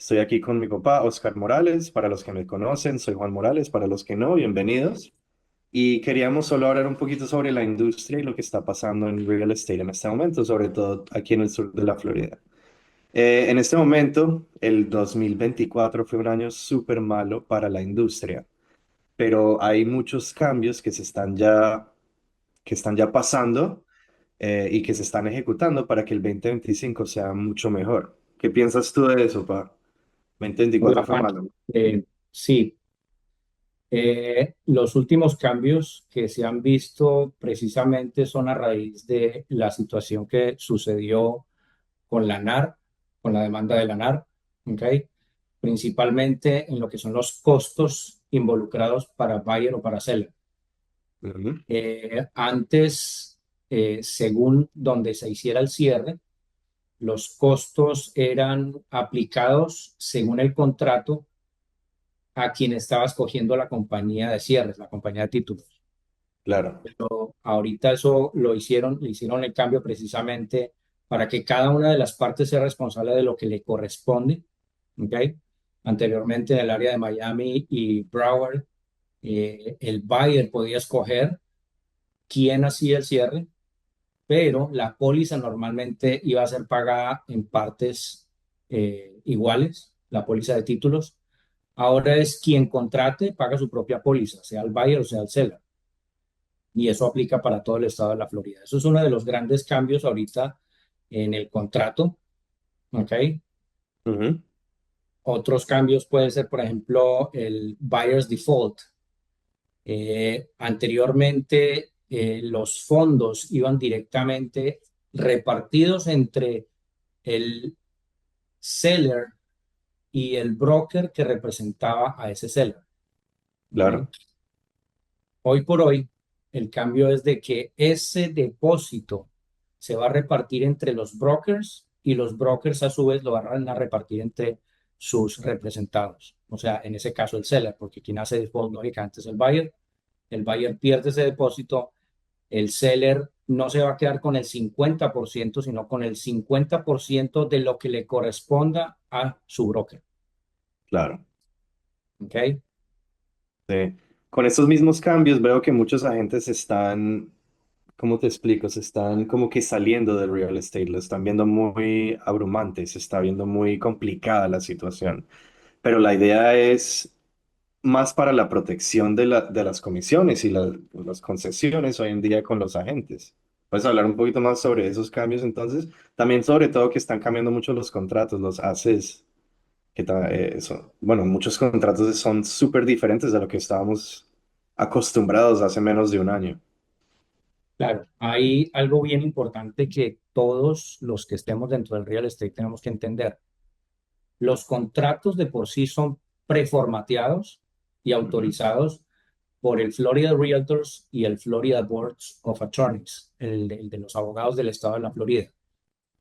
Estoy aquí con mi papá, Oscar Morales. Para los que me conocen, soy Juan Morales. Para los que no, bienvenidos. Y queríamos solo hablar un poquito sobre la industria y lo que está pasando en real estate en este momento, sobre todo aquí en el sur de la Florida. En este momento, el 2024 fue un año súper malo para la industria, pero hay muchos cambios que están ya pasando y que se están ejecutando para que el 2025 sea mucho mejor. ¿Qué piensas tú de eso, pa? Hola 2024 fue Juan. malo. Sí, los últimos cambios que se han visto precisamente son a raíz de la situación que sucedió con la NAR, con la demanda de la NAR, ¿ok? Principalmente en lo que son los costos involucrados para buyer o para seller. Ujú. Antes, según donde se hiciera el cierre, los costos eran aplicados según el contrato a quien estaba escogiendo la compañía de cierres, la compañía de títulos. Claro. Pero ahorita eso le hicieron el cambio precisamente para que cada una de las partes sea responsable de lo que le corresponde. ¿Ok? Anteriormente en el área de Miami y Broward, el buyer podía escoger quién hacía el cierre, pero la póliza normalmente iba a ser pagada en partes iguales, la póliza de títulos. Ahora es quien contrate, paga su propia póliza, sea el buyer o sea el seller. Y eso aplica para todo el estado de la Florida. Eso es uno de los grandes cambios ahorita en el contrato. ¿Ok? Ujú. Otros cambios puede ser, por ejemplo, el buyer's default. Anteriormente, los fondos iban directamente repartidos entre el seller y el broker que representaba a ese seller. ¿Ok? Claro. Hoy por hoy, el cambio es de que ese depósito se va a repartir entre los brokers y los brokers a su vez lo van a repartir entre sus representados. O sea, en ese caso el seller, porque quien hace default lógicamente es el buyer. El buyer pierde ese depósito, el seller no se va a quedar con el 50%, sino con el 50% de lo que le corresponda a su broker. Claro. ¿Ok? Sí. Con estos mismos cambios veo que muchos agentes están, ¿cómo te explico? Se están como que saliendo del real estate, lo están viendo muy abrumante, se está viendo muy complicada la situación. Pero la idea es más para la protección de las comisiones y las concesiones hoy en día con los agentes. ¿Puedes hablar un poquito más sobre esos cambios entonces? También sobre todo que están cambiando mucho los contratos, los ACs, bueno, muchos contratos son súper diferentes de lo que estábamos acostumbrados hace menos de un año. Claro, hay algo bien importante que todos los que estemos dentro del real estate tenemos que entender. Los contratos de por sí son preformateados y Ujú. autorizados por el Florida Realtors y el Florida Boards of Attorneys, el de los abogados del estado de la Florida.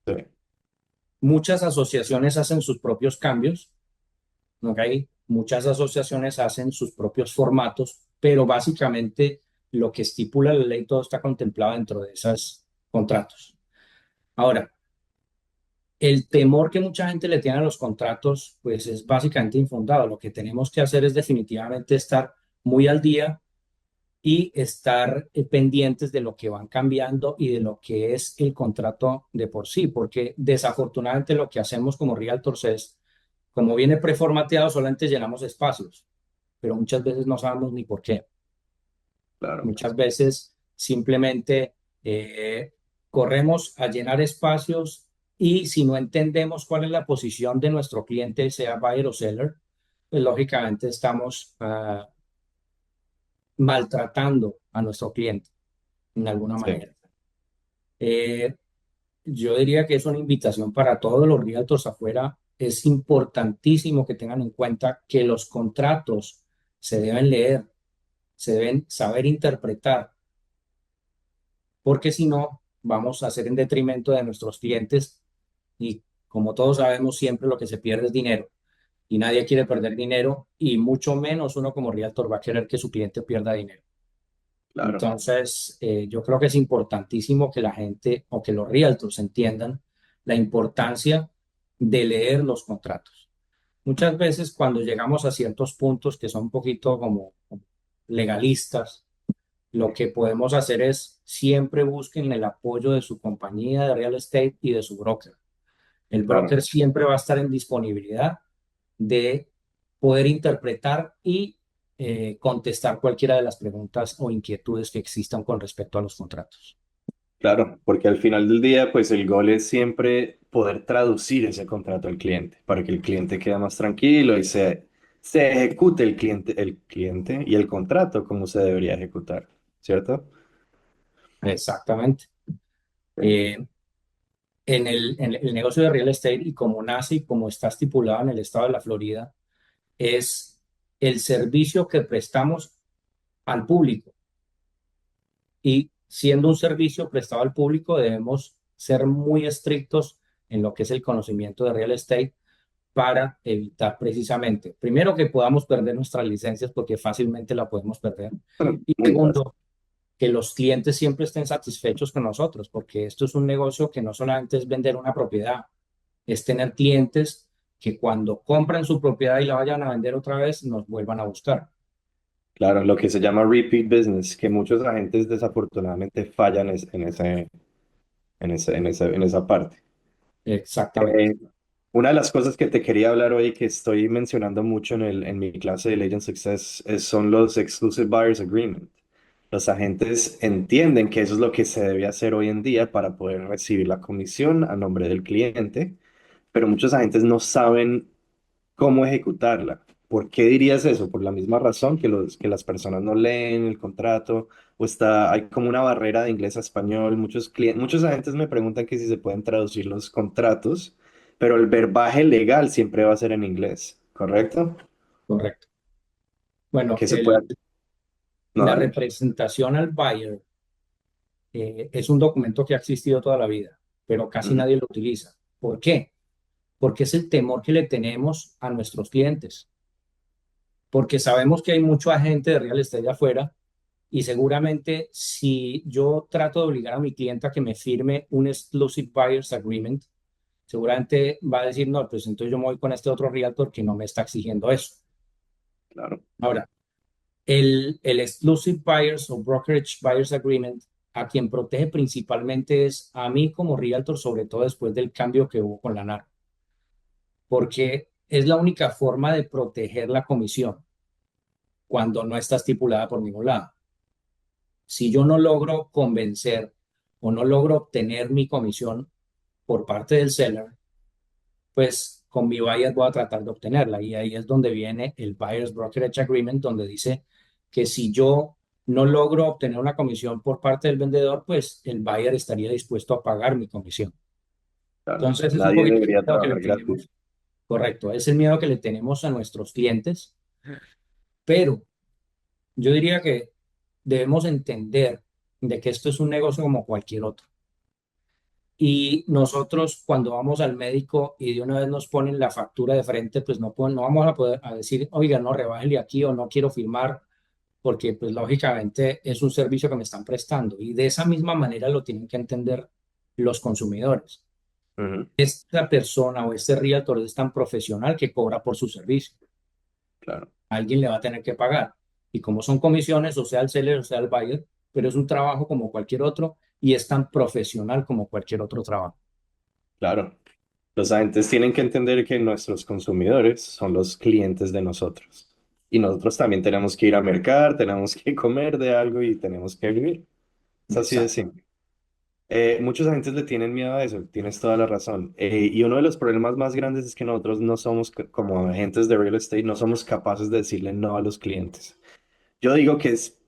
Sí, Muchas asociaciones hacen sus propios cambios, ¿ok? Muchas asociaciones hacen sus propios formatos, pero básicamente lo que estipula la ley todo está contemplado dentro de esos contratos. Ahora, el temor que mucha gente le tiene a los contratos, pues es básicamente infundado. Lo que tenemos que hacer es definitivamente estar muy al día y estar pendientes de lo que van cambiando y de lo que es el contrato de por sí, porque desafortunadamente lo que hacemos como realtors es, como viene preformateado, solamente llenamos espacios, pero muchas veces no sabemos ni por qué. claro. Muchas veces simplemente eh, corremos a llenar espacios y si no entendemos cuál es la posición de nuestro cliente, sea buyer o seller, pues lógicamente estamos maltratando a nuestro cliente en alguna Sí, manera. Eh, yo diría que es una invitación para todos los realtors afuera. Es importantísimo que tengan en cuenta que los contratos se deben leer, se deben saber interpretar, porque si no, vamos a hacer en detrimento de nuestros clientes y como todos sabemos, siempre lo que se pierde es dinero y nadie quiere perder dinero y mucho menos uno como realtor va a querer que su cliente pierda dinero. claro. Entonces, yo creo que es importantísimo que la gente o que los realtors entiendan la importancia de leer los contratos. Muchas veces cuando llegamos a ciertos puntos que son un poquito como legalistas, lo que podemos hacer es siempre busquen el apoyo de su compañía de real estate y de su broker. El Claro. broker siempre va a estar en disponibilidad de poder interpretar y contestar cualquiera de las preguntas o inquietudes que existan con respecto a los contratos. Claro, porque al final del día, pues el gol es siempre poder traducir ese contrato al cliente para que el cliente quede más tranquilo y se ejecute el cliente y el contrato como se debería ejecutar, ¿cierto? Exactamente. Sí. Eh, en el negocio de real estate y como nace y como está estipulado en el estado de la Florida, es el servicio que prestamos al público. Y siendo un servicio prestado al público, debemos ser muy estrictos en lo que es el conocimiento de real estate para evitar precisamente, primero, que podamos perder nuestras licencias porque fácilmente la podemos perder. Bueno, Y muy fácil. segundo, que los clientes siempre estén satisfechos con nosotros, porque esto es un negocio que no solamente es vender una propiedad, es tener clientes que cuando compran su propiedad y la vayan a vender otra vez, nos vuelvan a buscar. Claro, lo que se llama repeat business, que muchos agentes desafortunadamente fallan en esa parte. Exactamente. Eh, una de las cosas que te quería hablar hoy, que estoy mencionando mucho en mi clase de Legend Success, son los Exclusive Buyers Agreement. Los agentes entienden que eso es lo que se debe hacer hoy en día para poder recibir la comisión a nombre del cliente, pero muchos agentes no saben cómo ejecutarla. ¿Por qué dirías eso? Por la misma razón que las personas no leen el contrato o hay como una barrera de inglés a español. Muchos agentes me preguntan que si se pueden traducir los contratos, pero el verbaje legal siempre va a ser en inglés, ¿correcto? Correcto. Bueno, Que se puede... No, la dale. representación al buyer es un documento que ha existido toda la vida, pero casi Ujú. nadie lo utiliza. ¿Por qué? Porque es el temor que le tenemos a nuestros clientes, porque sabemos que hay mucho agente de real estate afuera y seguramente si yo trato de obligar a mi cliente a que me firme un Exclusive Buyers Agreement, seguramente va a decir, no, pues entonces yo me voy con este otro realtor que no me está exigiendo eso. Claro, Ahora, el Exclusive Buyers o Brokerage Buyers Agreement a quien protege principalmente es a mí como realtor, sobre todo después del cambio que hubo con la NAR, porque es la única forma de proteger la comisión cuando no está estipulada por ningún lado. Si yo no logro convencer o no logro obtener mi comisión por parte del seller, pues con mi buyer voy a tratar de obtenerla. Y ahí es donde viene el Buyer's Brokerage Agreement, donde dice que si yo no logro obtener una comisión por parte del vendedor, pues el buyer estaría dispuesto a pagar mi comisión. claro. Entonces es un Nadie poquito el debería miedo que le trabajar gratis. tenemos. Correcto, es el miedo que le tenemos a nuestros clientes, pero yo diría que debemos entender de que esto es un negocio como cualquier otro. Y nosotros cuando vamos al médico y de una vez nos ponen la factura de frente, pues no vamos a poder a decir, oiga, no, rebájele aquí o no quiero firmar, porque pues lógicamente es un servicio que me están prestando. Y de esa misma manera lo tienen que entender los consumidores. Ujú. Esta persona o este realtor es tan profesional que cobra por su servicio. Claro. Alguien le va a tener que pagar. Y como son comisiones, o sea el seller o sea el buyer, pero es un trabajo como cualquier otro y es tan profesional como cualquier otro trabajo. Claro, los agentes tienen que entender que nuestros consumidores son los clientes de nosotros. Y nosotros también tenemos que ir a mercar, tenemos que comer de algo y tenemos que vivir. Es así de Exacto. simple. Muchos agentes le tienen miedo a eso, tienes toda la razón. Y uno de los problemas más grandes es que nosotros no somos, como agentes de real estate, no somos capaces de decirle no a los clientes. Yo digo que es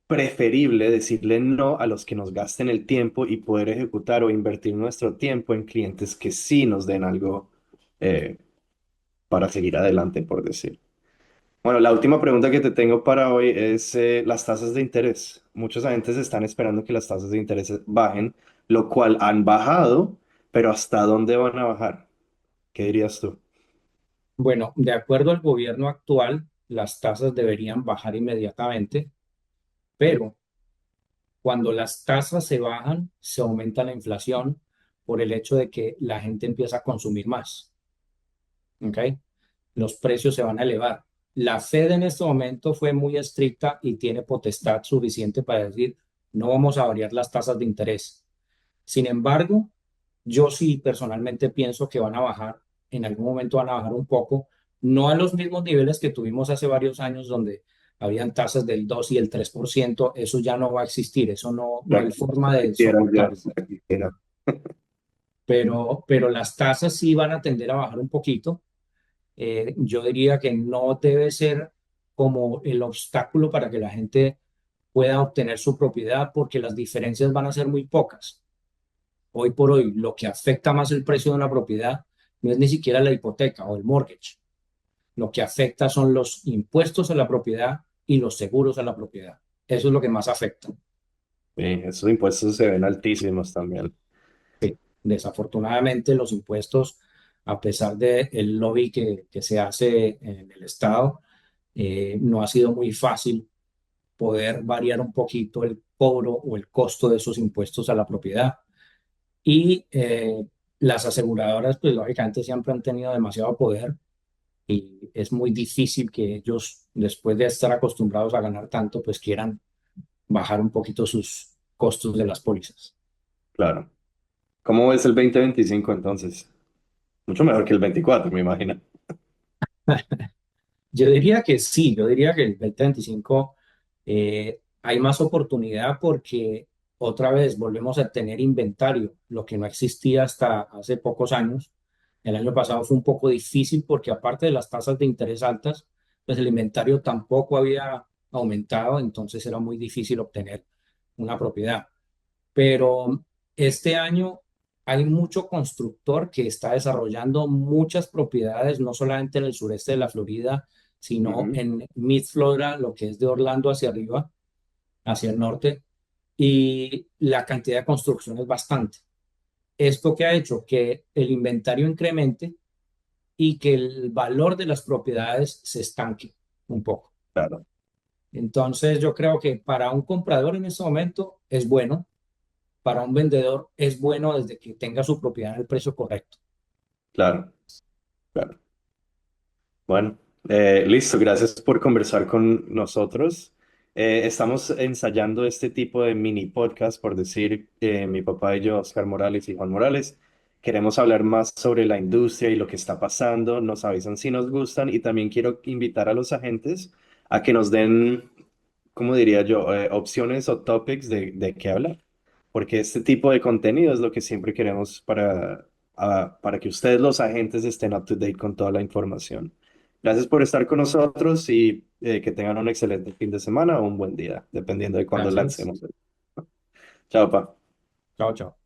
preferible decirle no a los que nos gasten el tiempo y poder ejecutar o invertir nuestro tiempo en clientes que sí nos den algo eh, para seguir adelante, por decir. Bueno, la última pregunta que te tengo para hoy es las tasas de interés. Muchos agentes están esperando que las tasas de interés bajen, lo cual han bajado, pero ¿hasta dónde van a bajar? ¿Qué dirías tú? Bueno, de acuerdo al gobierno actual, las tasas deberían bajar inmediatamente, pero cuando las tasas se bajan, se aumenta la inflación por el hecho de que la gente empieza a consumir más. ¿Ok? los precios se van a elevar. La Fed en este momento fue muy estricta y tiene potestad suficiente para decir, no vamos a variar las tasas de interés. Sin embargo, yo sí personalmente pienso que van a bajar, en algún momento van a bajar un poco, no a los mismos niveles que tuvimos hace varios años donde habían tasas del 2 y el 3%. Eso ya no va a existir, eso no Ya hay forma de quisiera, ya soportarlo. quisiera. Pero las tasas sí van a tender a bajar un poquito. Yo diría que no debe ser como el obstáculo para que la gente pueda obtener su propiedad porque las diferencias van a ser muy pocas. Hoy por hoy, lo que afecta más el precio de una propiedad no es ni siquiera la hipoteca o el mortgage. Lo que afecta son los impuestos a la propiedad y los seguros a la propiedad. Eso es lo que más afecta. Sí, esos impuestos se ven altísimos también. Desafortunadamente, los impuestos, a pesar del lobby que se hace en el Estado, no ha sido muy fácil poder variar un poquito el cobro o el costo de esos impuestos a la propiedad. Y las aseguradoras, pues lógicamente siempre han tenido demasiado poder y es muy difícil que ellos, después de estar acostumbrados a ganar tanto, pues quieran bajar un poquito sus costos de las pólizas. Claro. ¿Cómo ves el 2025 entonces? Mucho mejor que el 24, me imagino. Yo diría que sí, yo diría que el 2025 hay más oportunidad porque otra vez volvemos a tener inventario, lo que no existía hasta hace pocos años. El año pasado fue un poco difícil porque aparte de las tasas de interés altas, pues el inventario tampoco había aumentado, entonces era muy difícil obtener una propiedad. Pero este año hay mucho constructor que está desarrollando muchas propiedades, no solamente en el sureste de la Florida, sino Ujú. en Mid Florida, lo que es de Orlando hacia arriba, hacia el norte, y la cantidad de construcción es bastante. Esto que ha hecho que el inventario incremente y que el valor de las propiedades se estanque un poco. Claro, Entonces, yo creo que para un comprador en este momento es bueno, para un vendedor es bueno desde que tenga su propiedad en el precio correcto. claro, claro. Bueno, listo, gracias por conversar con nosotros. Estamos ensayando este tipo de mini podcast, por decir, mi papá y yo, Oscar Morales y Juan Morales. Queremos hablar más sobre la industria y lo que está pasando. Nos avisan si nos gustan y también quiero invitar a los agentes a que nos den, ¿cómo diría yo?, opciones o topics de qué hablar. Porque este tipo de contenido es lo que siempre queremos para que ustedes, los agentes, estén up to date con toda la información. Gracias por estar con nosotros y que tengan un excelente fin de semana o un buen día, dependiendo de cuándo Gracias. lancemos. Chao, pa. Chao, chao.